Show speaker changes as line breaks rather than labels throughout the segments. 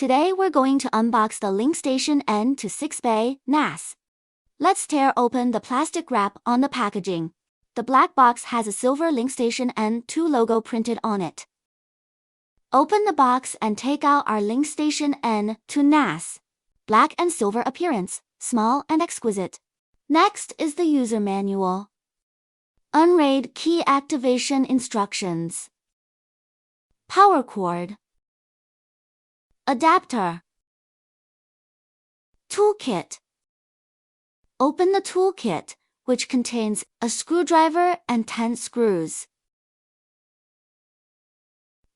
Today we're going to unbox the LincStation N to 6-bay NAS. Let's tear open the plastic wrap on the packaging. The black box has a silver LincStation N2 logo printed on it. Open the box and take out our LincStation N2 NAS. Black and silver appearance, small and exquisite. Next is the user manual. Unraid key activation instructions. Power cord. Adapter. Toolkit. Open the toolkit, which contains a screwdriver and 10 screws.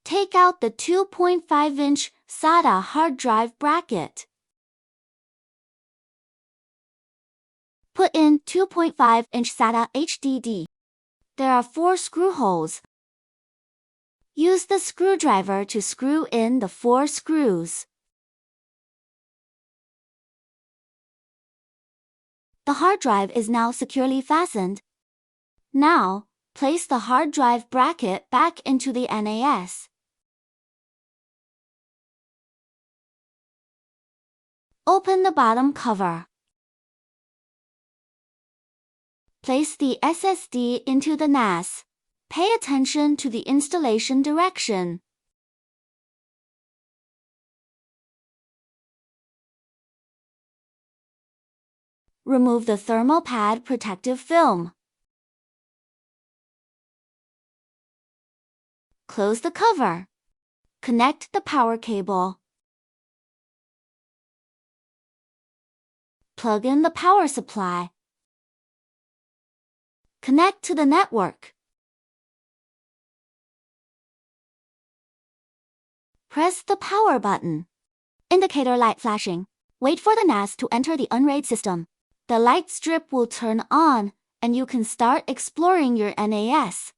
Take out the 2.5-inch SATA hard drive bracket. Put in 2.5-inch SATA HDD. There are 4 screw holes. Use the screwdriver to screw in the 4 screws. The hard drive is now securely fastened. Now, place the hard drive bracket back into the NAS. Open the bottom cover. Place the SSD into the NAS. Pay attention to the installation direction. Remove the thermal pad protective film. Close the cover. Connect the power cable. Plug in the power supply. Connect to the network. Press the power button. Indicator light flashing. Wait for the NAS to enter the Unraid system. The light strip will turn on, and you can start exploring your NAS.